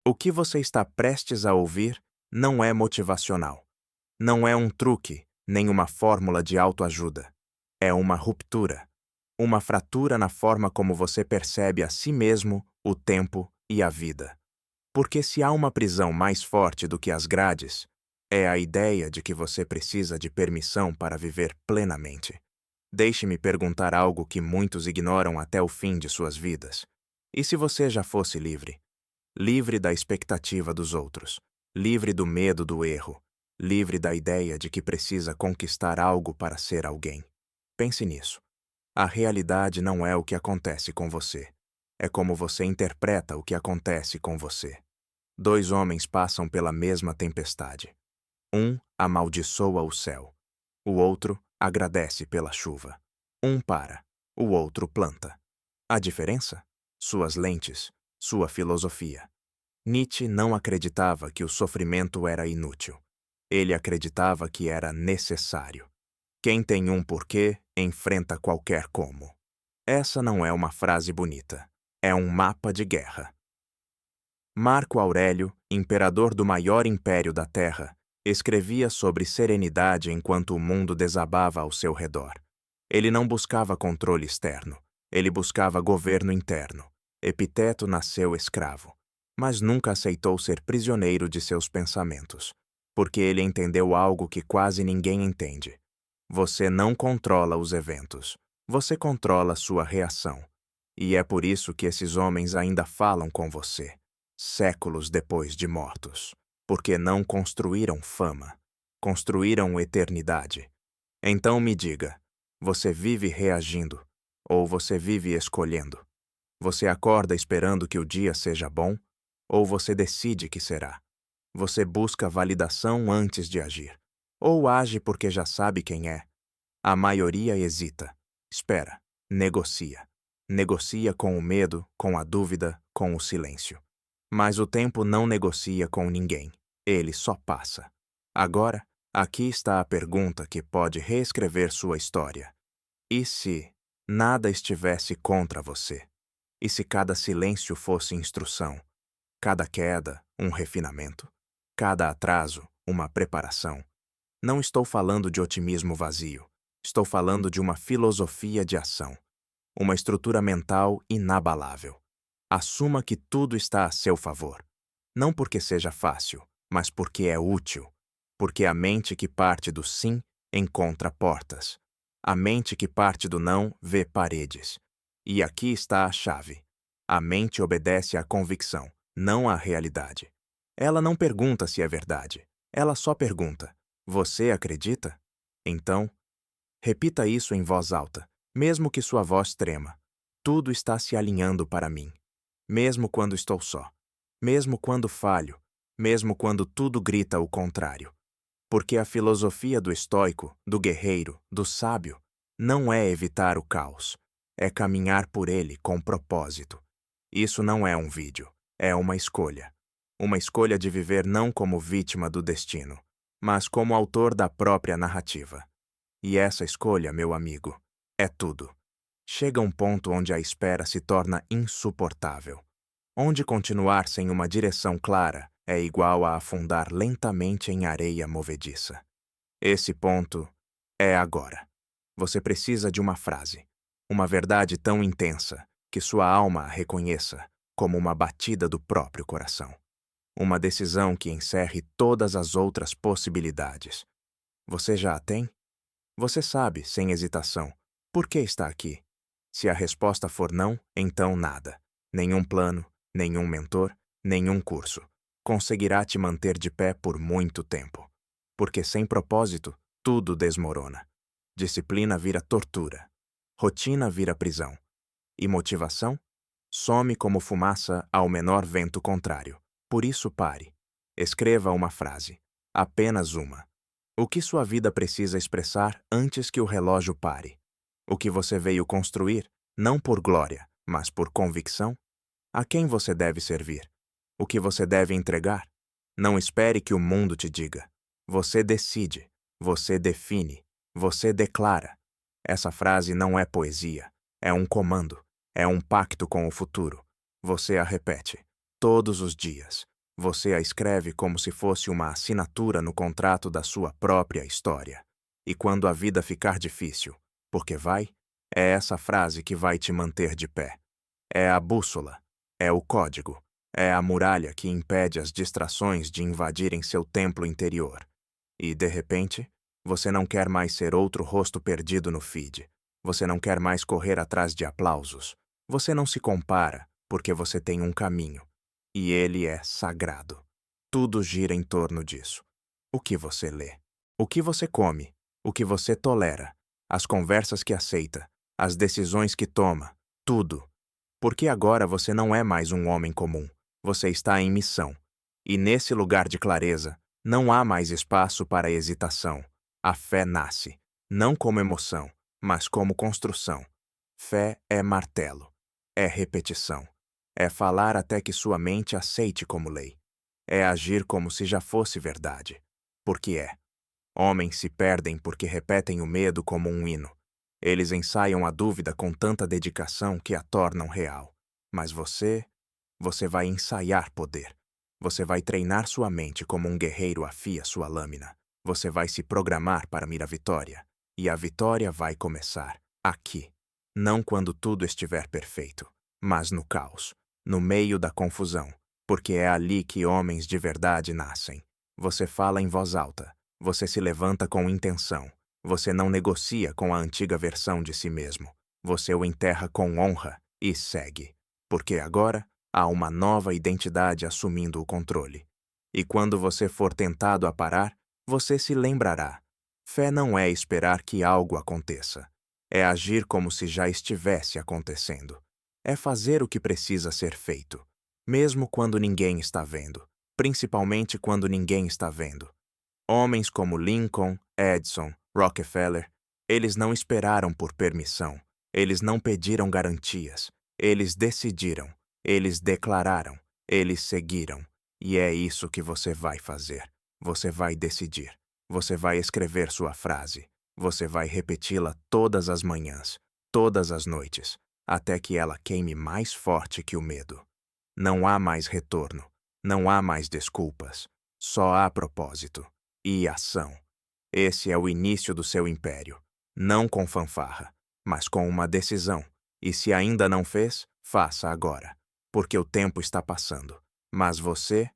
O que você está prestes a ouvir não é motivacional. Não é um truque, nem uma fórmula de autoajuda. É uma ruptura. Uma fratura na forma como você percebe a si mesmo, o tempo e a vida. Porque se há uma prisão mais forte do que as grades, é a ideia de que você precisa de permissão para viver plenamente. Deixe-me perguntar algo que muitos ignoram até o fim de suas vidas. E se você já fosse livre? Livre da expectativa dos outros, livre do medo do erro, livre da ideia de que precisa conquistar algo para ser alguém. Pense nisso. A realidade não é o que acontece com você. É como você interpreta o que acontece com você. Dois homens passam pela mesma tempestade. Um amaldiçoa o céu. O outro agradece pela chuva. Um para, o outro planta. A diferença? Suas lentes, sua filosofia. Nietzsche não acreditava que o sofrimento era inútil. Ele acreditava que era necessário. Quem tem um porquê, enfrenta qualquer como. Essa não é uma frase bonita. É um mapa de guerra. Marco Aurélio, imperador do maior império da Terra, escrevia sobre serenidade enquanto o mundo desabava ao seu redor. Ele não buscava controle externo. Ele buscava governo interno. Epiteto nasceu escravo, mas nunca aceitou ser prisioneiro de seus pensamentos, porque ele entendeu algo que quase ninguém entende. Você não controla os eventos. Você controla sua reação. E é por isso que esses homens ainda falam com você, séculos depois de mortos, porque não construíram fama, construíram eternidade. Então me diga, você vive reagindo ou você vive escolhendo? Você acorda esperando que o dia seja bom ou você decide que será? Você busca validação antes de agir ou age porque já sabe quem é? A maioria hesita, espera, negocia. Negocia com o medo, com a dúvida, com o silêncio. Mas o tempo não negocia com ninguém. Ele só passa. Agora, aqui está a pergunta que pode reescrever sua história. E se nada estivesse contra você? E se cada silêncio fosse instrução? Cada queda, um refinamento? Cada atraso, uma preparação? Não estou falando de otimismo vazio. Estou falando de uma filosofia de ação. Uma estrutura mental inabalável. Assuma que tudo está a seu favor. Não porque seja fácil, mas porque é útil. Porque a mente que parte do sim encontra portas. A mente que parte do não vê paredes. E aqui está a chave. A mente obedece à convicção, não à realidade. Ela não pergunta se é verdade. Ela só pergunta: você acredita? Então, repita isso em voz alta, mesmo que sua voz trema. Tudo está se alinhando para mim. Mesmo quando estou só. Mesmo quando falho. Mesmo quando tudo grita o contrário. Porque a filosofia do estoico, do guerreiro, do sábio, não é evitar o caos. É caminhar por ele com propósito. Isso não é um vídeo. É uma escolha. Uma escolha de viver não como vítima do destino, mas como autor da própria narrativa. E essa escolha, meu amigo, é tudo. Chega um ponto onde a espera se torna insuportável. Onde continuar sem uma direção clara é igual a afundar lentamente em areia movediça. Esse ponto é agora. Você precisa de uma frase, uma verdade tão intensa que sua alma a reconheça como uma batida do próprio coração. Uma decisão que encerre todas as outras possibilidades. Você já a tem? Você sabe, sem hesitação, por que está aqui. Se a resposta for não, então nada. Nenhum plano, nenhum mentor, nenhum curso conseguirá te manter de pé por muito tempo. Porque sem propósito, tudo desmorona. Disciplina vira tortura. Rotina vira prisão. E motivação? Some como fumaça ao menor vento contrário. Por isso pare. Escreva uma frase. Apenas uma. O que sua vida precisa expressar antes que o relógio pare? O que você veio construir, não por glória, mas por convicção? A quem você deve servir? O que você deve entregar? Não espere que o mundo te diga. Você decide, você define, você declara. Essa frase não é poesia, é um comando, é um pacto com o futuro. Você a repete, todos os dias, Você a escreve como se fosse uma assinatura no contrato da sua própria história. E quando a vida ficar difícil, porque vai, é essa frase que vai te manter de pé. É a bússola, é o código, é a muralha que impede as distrações de invadirem seu templo interior. E, de repente, você não quer mais ser outro rosto perdido no feed. Você não quer mais correr atrás de aplausos. Você não se compara, porque você tem um caminho. E ele é sagrado. Tudo gira em torno disso. O que você lê, o que você come, o que você tolera, as conversas que aceita, as decisões que toma, tudo. Porque agora você não é mais um homem comum. Você está em missão. E nesse lugar de clareza, não há mais espaço para hesitação. A fé nasce, não como emoção, mas como construção. Fé é martelo, é repetição, é falar até que sua mente aceite como lei, é agir como se já fosse verdade, porque é. Homens se perdem porque repetem o medo como um hino. Eles ensaiam a dúvida com tanta dedicação que a tornam real. Mas você vai ensaiar poder. Você vai treinar sua mente como um guerreiro afia sua lâmina. Você vai se programar para mir a vitória. E a vitória vai começar aqui. Não quando tudo estiver perfeito, mas no caos, no meio da confusão, porque é ali que homens de verdade nascem. Você fala em voz alta. Você se levanta com intenção. Você não negocia com a antiga versão de si mesmo. Você o enterra com honra e segue. Porque agora há uma nova identidade assumindo o controle. E quando você for tentado a parar, você se lembrará. Fé não é esperar que algo aconteça. É agir como se já estivesse acontecendo. É fazer o que precisa ser feito, mesmo quando ninguém está vendo, principalmente quando ninguém está vendo. Homens como Lincoln, Edison, Rockefeller, eles não esperaram por permissão, eles não pediram garantias, eles decidiram, eles declararam, eles seguiram. E é isso que você vai fazer. Você vai decidir, você vai escrever sua frase, você vai repeti-la todas as manhãs, todas as noites, até que ela queime mais forte que o medo. Não há mais retorno, não há mais desculpas, só há propósito e ação. Esse é o início do seu império, não com fanfarra, mas com uma decisão. E se ainda não fez, faça agora, porque o tempo está passando. Mas você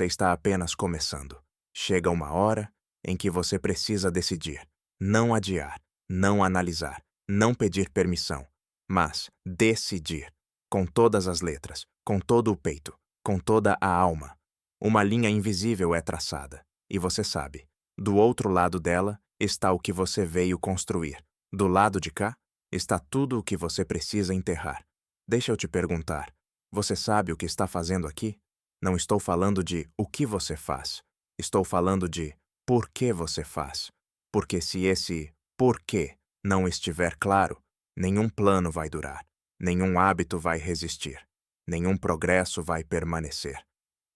está apenas começando. Chega uma hora em que você precisa decidir, não adiar, não analisar, não pedir permissão, mas decidir, com todas as letras, com todo o peito, com toda a alma. Uma linha invisível é traçada. E você sabe, do outro lado dela está o que você veio construir. Do lado de cá está tudo o que você precisa enterrar. Deixa eu te perguntar, você sabe o que está fazendo aqui? Não estou falando de o que você faz. Estou falando de por que você faz. Porque se esse porquê não estiver claro, nenhum plano vai durar, nenhum hábito vai resistir, nenhum progresso vai permanecer.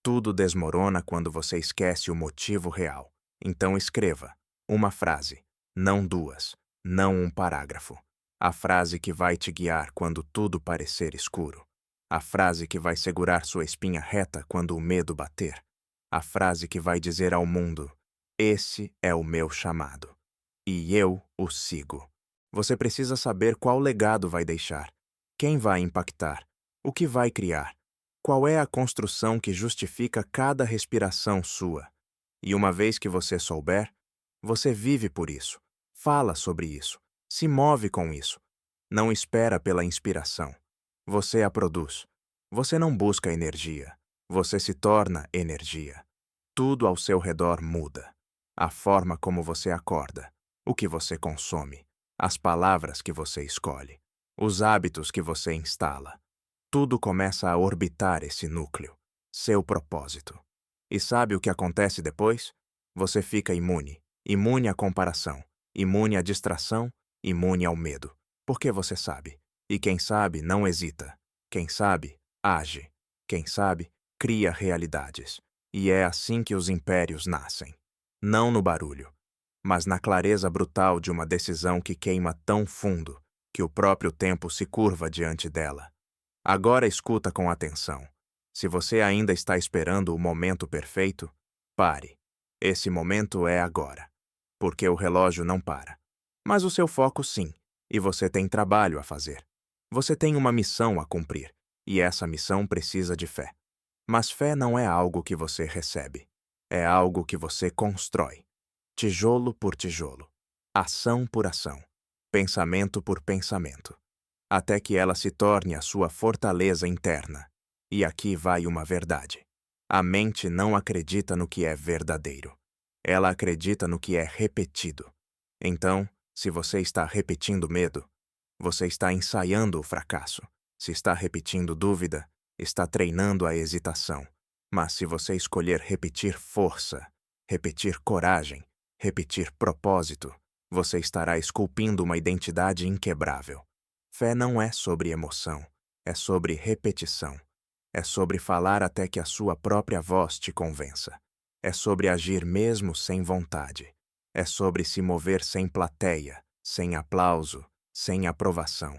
Tudo desmorona quando você esquece o motivo real. Então escreva uma frase, não duas, não um parágrafo. A frase que vai te guiar quando tudo parecer escuro. A frase que vai segurar sua espinha reta quando o medo bater. A frase que vai dizer ao mundo: esse é o meu chamado. E eu o sigo. Você precisa saber qual legado vai deixar, quem vai impactar, o que vai criar. Qual é a construção que justifica cada respiração sua? E uma vez que você souber, você vive por isso, fala sobre isso, se move com isso. Não espera pela inspiração. Você a produz. Você não busca energia. Você se torna energia. Tudo ao seu redor muda. A forma como você acorda, o que você consome, as palavras que você escolhe, os hábitos que você instala. Tudo começa a orbitar esse núcleo, seu propósito. E sabe o que acontece depois? Você fica imune, imune à comparação, imune à distração, imune ao medo. Porque você sabe. E quem sabe não hesita. Quem sabe, age. Quem sabe, cria realidades. E é assim que os impérios nascem. Não no barulho, mas na clareza brutal de uma decisão que queima tão fundo que o próprio tempo se curva diante dela. Agora escuta com atenção. Se você ainda está esperando o momento perfeito, pare. Esse momento é agora. Porque o relógio não para. Mas o seu foco sim, e você tem trabalho a fazer. Você tem uma missão a cumprir, e essa missão precisa de fé. Mas fé não é algo que você recebe. É algo que você constrói. Tijolo por tijolo. Ação por ação. Pensamento por pensamento. Até que ela se torne a sua fortaleza interna. E aqui vai uma verdade. A mente não acredita no que é verdadeiro. Ela acredita no que é repetido. Então, se você está repetindo medo, você está ensaiando o fracasso. Se está repetindo dúvida, está treinando a hesitação. Mas se você escolher repetir força, repetir coragem, repetir propósito, você estará esculpindo uma identidade inquebrável. Fé não é sobre emoção, é sobre repetição. É sobre falar até que a sua própria voz te convença. É sobre agir mesmo sem vontade. É sobre se mover sem plateia, sem aplauso, sem aprovação.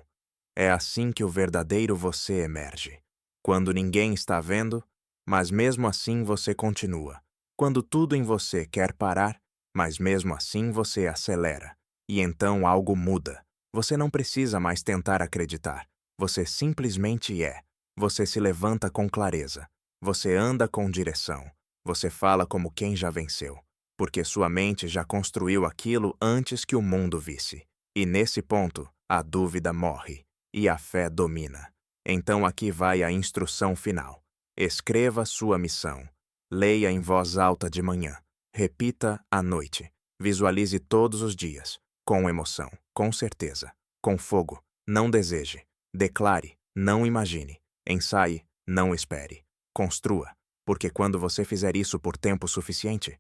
É assim que o verdadeiro você emerge. Quando ninguém está vendo, mas mesmo assim você continua. Quando tudo em você quer parar, mas mesmo assim você acelera. E então algo muda. Você não precisa mais tentar acreditar. Você simplesmente é. Você se levanta com clareza. Você anda com direção. Você fala como quem já venceu. Porque sua mente já construiu aquilo antes que o mundo visse. E nesse ponto, a dúvida morre. E a fé domina. Então aqui vai a instrução final. Escreva sua missão. Leia em voz alta de manhã. Repita à noite. Visualize todos os dias. Com emoção, com certeza. Com fogo. Não deseje. Declare. Não imagine. Ensaie. Não espere. Construa. Porque quando você fizer isso por tempo suficiente,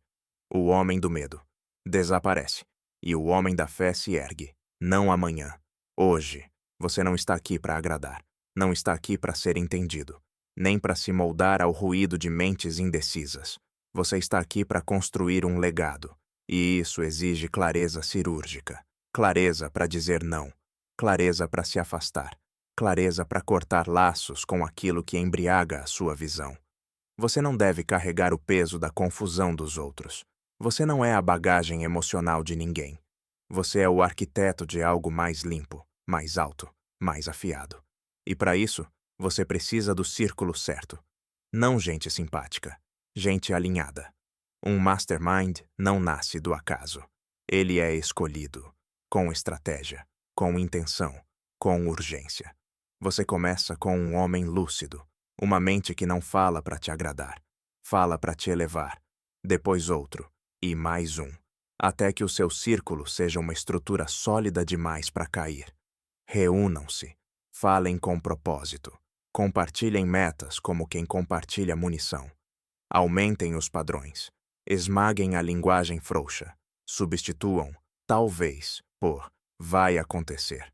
o homem do medo desaparece. E o homem da fé se ergue. Não amanhã. Hoje. Você não está aqui para agradar. Não está aqui para ser entendido. Nem para se moldar ao ruído de mentes indecisas. Você está aqui para construir um legado. E isso exige clareza cirúrgica. Clareza para dizer não. Clareza para se afastar. Clareza para cortar laços com aquilo que embriaga a sua visão. Você não deve carregar o peso da confusão dos outros. Você não é a bagagem emocional de ninguém. Você é o arquiteto de algo mais limpo, mais alto, mais afiado. E para isso, você precisa do círculo certo. Não gente simpática, gente alinhada. Um mastermind não nasce do acaso. Ele é escolhido, com estratégia, com intenção, com urgência. Você começa com um homem lúcido, uma mente que não fala para te agradar, fala para te elevar, depois outro, e mais um, até que o seu círculo seja uma estrutura sólida demais para cair. Reúnam-se, falem com propósito, compartilhem metas como quem compartilha munição. Aumentem os padrões, esmaguem a linguagem frouxa, substituam talvez por vai acontecer.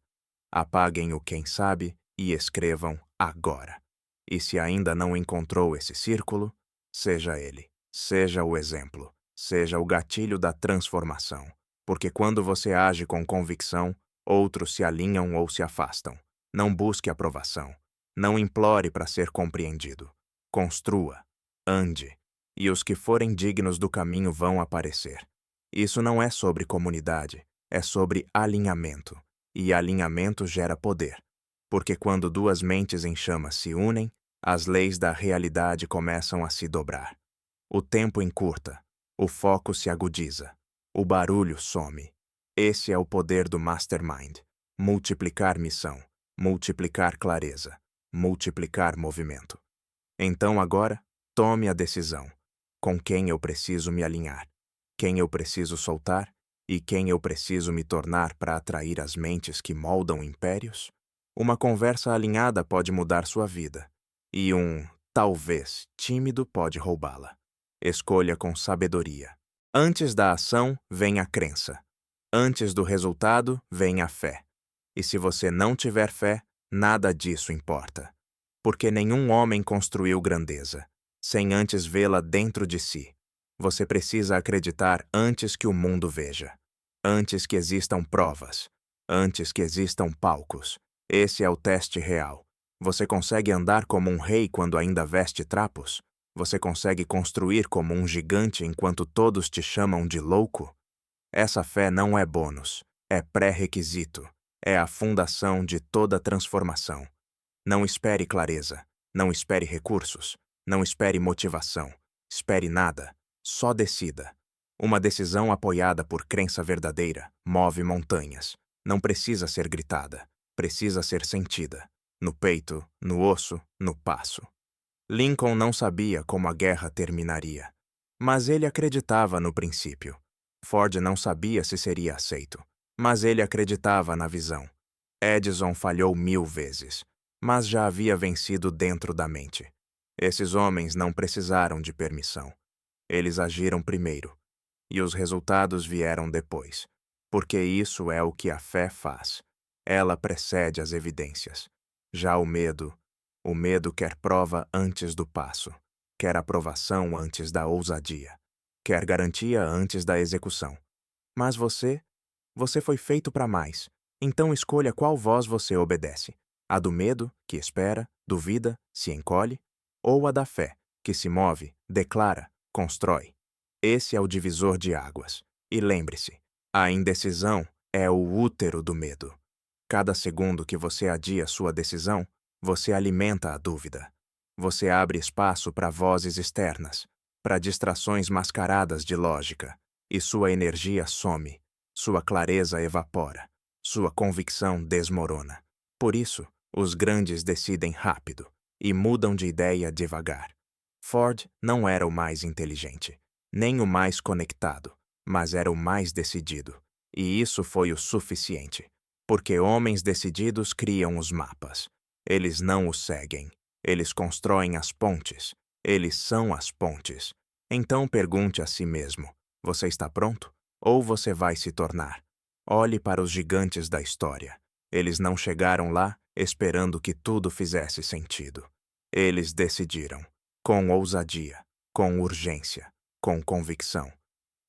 Apaguem o quem sabe e escrevam agora. E se ainda não encontrou esse círculo, seja ele, seja o exemplo, seja o gatilho da transformação. Porque quando você age com convicção, outros se alinham ou se afastam. Não busque aprovação. Não implore para ser compreendido. Construa. Ande. E os que forem dignos do caminho vão aparecer. Isso não é sobre comunidade, é sobre alinhamento. E alinhamento gera poder. Porque quando duas mentes em chamas se unem, as leis da realidade começam a se dobrar. O tempo encurta, o foco se agudiza, o barulho some. Esse é o poder do Mastermind. Multiplicar missão, multiplicar clareza, multiplicar movimento. Então agora, tome a decisão. Com quem eu preciso me alinhar? Quem eu preciso soltar? E quem eu preciso me tornar para atrair as mentes que moldam impérios? Uma conversa alinhada pode mudar sua vida. E talvez tímido pode roubá-la. Escolha com sabedoria. Antes da ação, vem a crença. Antes do resultado, vem a fé. E se você não tiver fé, nada disso importa. Porque nenhum homem construiu grandeza, sem antes vê-la dentro de si. Você precisa acreditar antes que o mundo veja. Antes que existam provas. Antes que existam palcos. Esse é o teste real. Você consegue andar como um rei quando ainda veste trapos? Você consegue construir como um gigante enquanto todos te chamam de louco? Essa fé não é bônus, é pré-requisito, é a fundação de toda transformação. Não espere clareza, não espere recursos, não espere motivação, espere nada, só decida. Uma decisão apoiada por crença verdadeira move montanhas. Não precisa ser gritada, precisa ser sentida. No peito, no osso, no passo. Lincoln não sabia como a guerra terminaria, mas ele acreditava no princípio. Ford não sabia se seria aceito, mas ele acreditava na visão. Edison falhou 1000 vezes, mas já havia vencido dentro da mente. Esses homens não precisaram de permissão. Eles agiram primeiro, e os resultados vieram depois, porque isso é o que a fé faz. Ela precede as evidências. Já o medo quer prova antes do passo, quer aprovação antes da ousadia, quer garantia antes da execução. Mas você foi feito para mais. Então escolha qual voz você obedece: a do medo, que espera, duvida, se encolhe, ou a da fé, que se move, declara, constrói. Esse é o divisor de águas. E lembre-se, a indecisão é o útero do medo. Cada segundo que você adia sua decisão, você alimenta a dúvida. Você abre espaço para vozes externas, para distrações mascaradas de lógica, e sua energia some, sua clareza evapora, sua convicção desmorona. Por isso, os grandes decidem rápido e mudam de ideia devagar. Ford não era o mais inteligente, nem o mais conectado, mas era o mais decidido, e isso foi o suficiente, porque homens decididos criam os mapas. Eles não os seguem. Eles constroem as pontes. Eles são as pontes. Então pergunte a si mesmo: você está pronto? Ou você vai se tornar? Olhe para os gigantes da história. Eles não chegaram lá esperando que tudo fizesse sentido. Eles decidiram, com ousadia, com urgência, com convicção.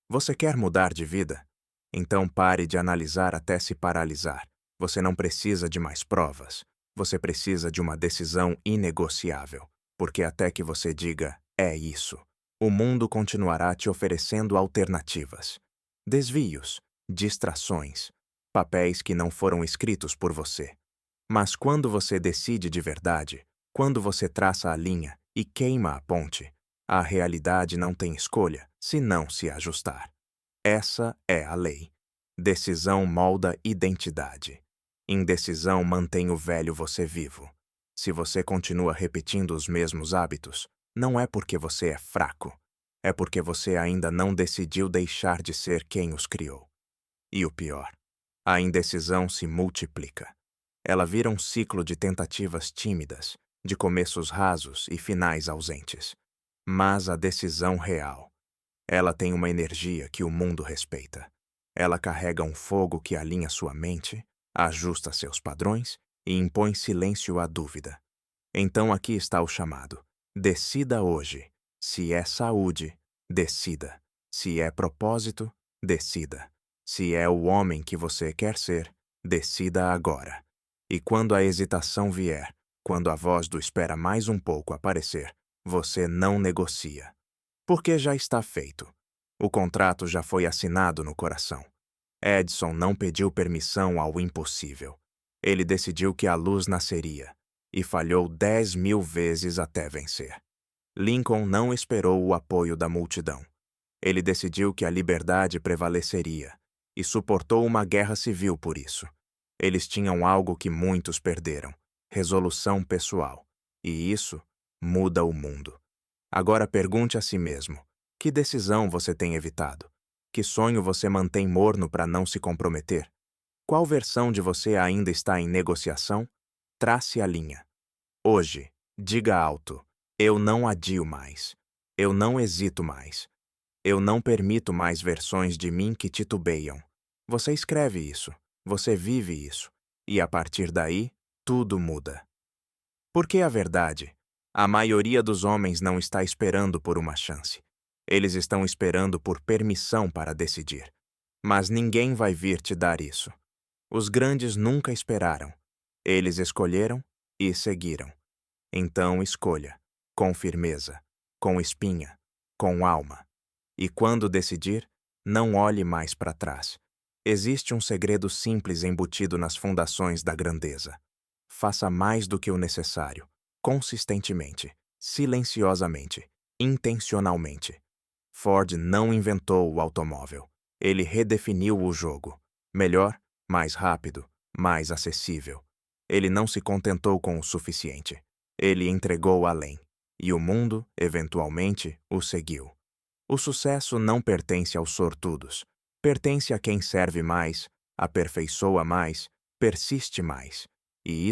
Você quer mudar de vida? Então pare de analisar até se paralisar. Você não precisa de mais provas. Você precisa de uma decisão inegociável, porque até que você diga, é isso, o mundo continuará te oferecendo alternativas, desvios, distrações, papéis que não foram escritos por você. Mas quando você decide de verdade, quando você traça a linha e queima a ponte, a realidade não tem escolha se não se ajustar. Essa é a lei. Decisão molda identidade. Indecisão mantém o velho você vivo. Se você continua repetindo os mesmos hábitos, não é porque você é fraco, é porque você ainda não decidiu deixar de ser quem os criou. E o pior, a indecisão se multiplica. Ela vira um ciclo de tentativas tímidas, de começos rasos e finais ausentes. Mas a decisão real, ela tem uma energia que o mundo respeita. Ela carrega um fogo que alinha sua mente, ajusta seus padrões e impõe silêncio à dúvida. Então aqui está o chamado. Decida hoje. Se é saúde, decida. Se é propósito, decida. Se é o homem que você quer ser, decida agora. E quando a hesitação vier, quando a voz do espera mais um pouco aparecer, você não negocia. Porque já está feito. O contrato já foi assinado no coração. Edison não pediu permissão ao impossível. Ele decidiu que a luz nasceria e falhou 10.000 vezes até vencer. Lincoln não esperou o apoio da multidão. Ele decidiu que a liberdade prevaleceria e suportou uma guerra civil por isso. Eles tinham algo que muitos perderam: resolução pessoal. E isso muda o mundo. Agora pergunte a si mesmo: que decisão você tem evitado? Que sonho você mantém morno para não se comprometer? Qual versão de você ainda está em negociação? Trace a linha. Hoje, diga alto: eu não adio mais. Eu não hesito mais. Eu não permito mais versões de mim que titubeiam. Você escreve isso, você vive isso, e a partir daí, tudo muda. Porque a verdade, a maioria dos homens não está esperando por uma chance. Eles estão esperando por permissão para decidir. Mas ninguém vai vir te dar isso. Os grandes nunca esperaram. Eles escolheram e seguiram. Então escolha, com firmeza, com espinha, com alma. E quando decidir, não olhe mais para trás. Existe um segredo simples embutido nas fundações da grandeza. Faça mais do que o necessário, consistentemente, silenciosamente, intencionalmente. Ford não inventou o automóvel. Ele redefiniu o jogo. Melhor, mais rápido, mais acessível. Ele não se contentou com o suficiente. Ele entregou além. E o mundo, eventualmente, o seguiu. O sucesso não pertence aos sortudos. Pertence a quem serve mais, aperfeiçoa mais, persiste mais. E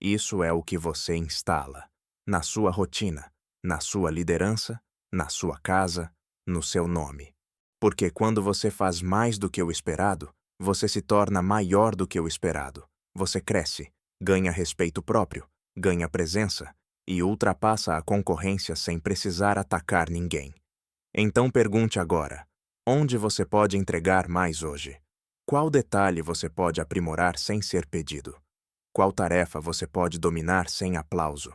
isso é o que você instala. Na sua rotina, na sua liderança, na sua casa, no seu nome. Porque quando você faz mais do que o esperado, você se torna maior do que o esperado. Você cresce, ganha respeito próprio, ganha presença e ultrapassa a concorrência sem precisar atacar ninguém. Então pergunte agora: onde você pode entregar mais hoje? Qual detalhe você pode aprimorar sem ser pedido? Qual tarefa você pode dominar sem aplauso?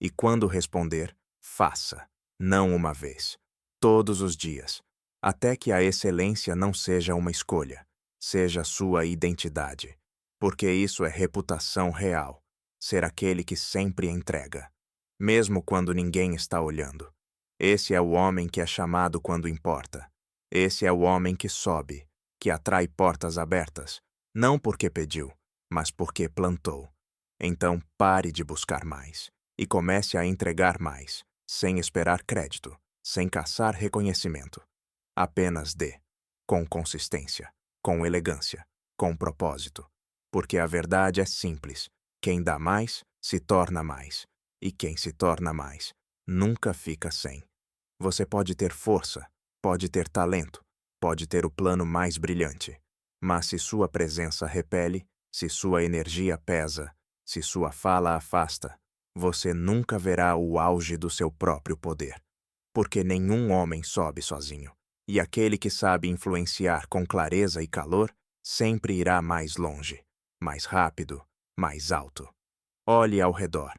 E quando responder, faça, não uma vez, todos os dias, até que a excelência não seja uma escolha, seja sua identidade. Porque isso é reputação real, ser aquele que sempre entrega, mesmo quando ninguém está olhando. Esse é o homem que é chamado quando importa. Esse é o homem que sobe, que atrai portas abertas, não porque pediu, mas porque plantou. Então pare de buscar mais e comece a entregar mais, sem esperar crédito, sem caçar reconhecimento. Apenas dê, com consistência, com elegância, com propósito. Porque a verdade é simples: quem dá mais, se torna mais, e quem se torna mais, nunca fica sem. Você pode ter força, pode ter talento, pode ter o plano mais brilhante, mas se sua presença repele, se sua energia pesa, se sua fala afasta, você nunca verá o auge do seu próprio poder. Porque nenhum homem sobe sozinho, e aquele que sabe influenciar com clareza e calor sempre irá mais longe, mais rápido, mais alto. Olhe ao redor.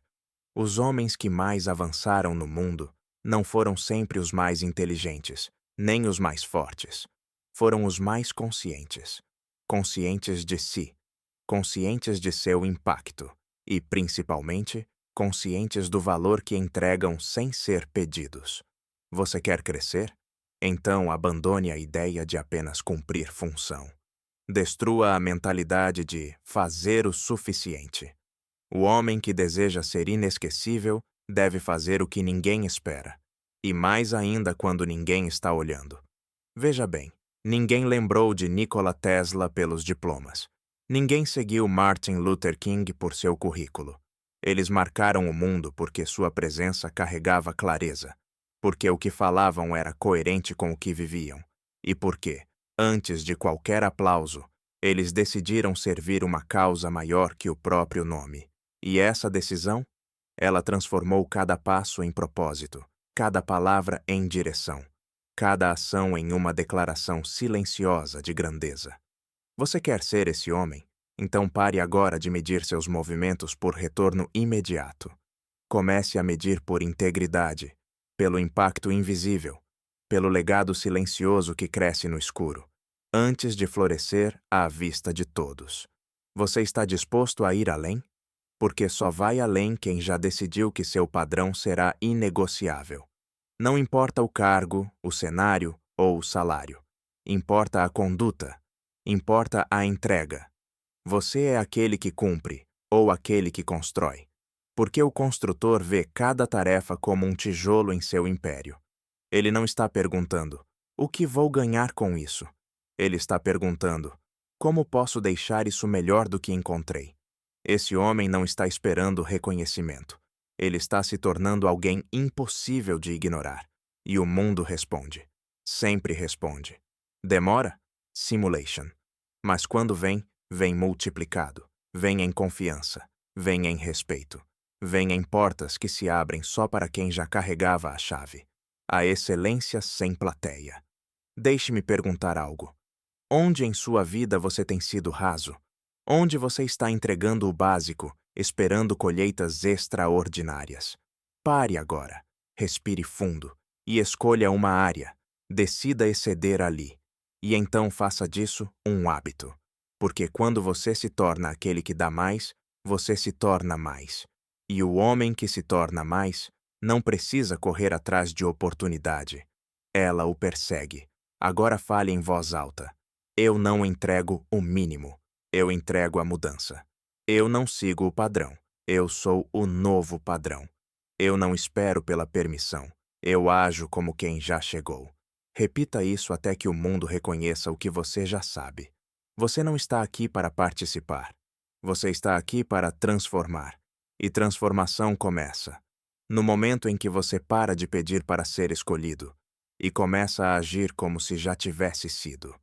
Os homens que mais avançaram no mundo não foram sempre os mais inteligentes, nem os mais fortes. Foram os mais conscientes. Conscientes de si, conscientes de seu impacto e, principalmente, conscientes do valor que entregam sem ser pedidos. Você quer crescer? Então abandone a ideia de apenas cumprir função. Destrua a mentalidade de fazer o suficiente. O homem que deseja ser inesquecível deve fazer o que ninguém espera, e mais ainda quando ninguém está olhando. Veja bem, ninguém lembrou de Nikola Tesla pelos diplomas. Ninguém seguiu Martin Luther King por seu currículo. Eles marcaram o mundo porque sua presença carregava clareza, porque o que falavam era coerente com o que viviam, e porque, antes de qualquer aplauso, eles decidiram servir uma causa maior que o próprio nome. E essa decisão? Ela transformou cada passo em propósito, cada palavra em direção, cada ação em uma declaração silenciosa de grandeza. Você quer ser esse homem? Então pare agora de medir seus movimentos por retorno imediato. Comece a medir por integridade, pelo impacto invisível, pelo legado silencioso que cresce no escuro, antes de florescer à vista de todos. Você está disposto a ir além? Porque só vai além quem já decidiu que seu padrão será inegociável. Não importa o cargo, o cenário ou o salário. Importa a conduta. Importa a entrega. Você é aquele que cumpre ou aquele que constrói. Porque o construtor vê cada tarefa como um tijolo em seu império. Ele não está perguntando: o que vou ganhar com isso? Ele está perguntando: como posso deixar isso melhor do que encontrei? Esse homem não está esperando reconhecimento. Ele está se tornando alguém impossível de ignorar. E o mundo responde. Sempre responde. Demora? Simulation. Mas quando vem, vem multiplicado. Vem em confiança. Vem em respeito. Vem em portas que se abrem só para quem já carregava a chave. A excelência sem plateia. Deixe-me perguntar algo. Onde em sua vida você tem sido raso? Onde você está entregando o básico esperando colheitas extraordinárias. Pare agora, respire fundo e escolha uma área. Decida exceder ali. E então faça disso um hábito. Porque quando você se torna aquele que dá mais, você se torna mais. E o homem que se torna mais não precisa correr atrás de oportunidade. Ela o persegue. Agora fale em voz alta. Eu não entrego o mínimo. Eu entrego a mudança. Eu não sigo o padrão. Eu sou o novo padrão. Eu não espero pela permissão. Eu ajo como quem já chegou. Repita isso até que o mundo reconheça o que você já sabe. Você não está aqui para participar. Você está aqui para transformar. E transformação começa no momento em que você para de pedir para ser escolhido e começa a agir como se já tivesse sido.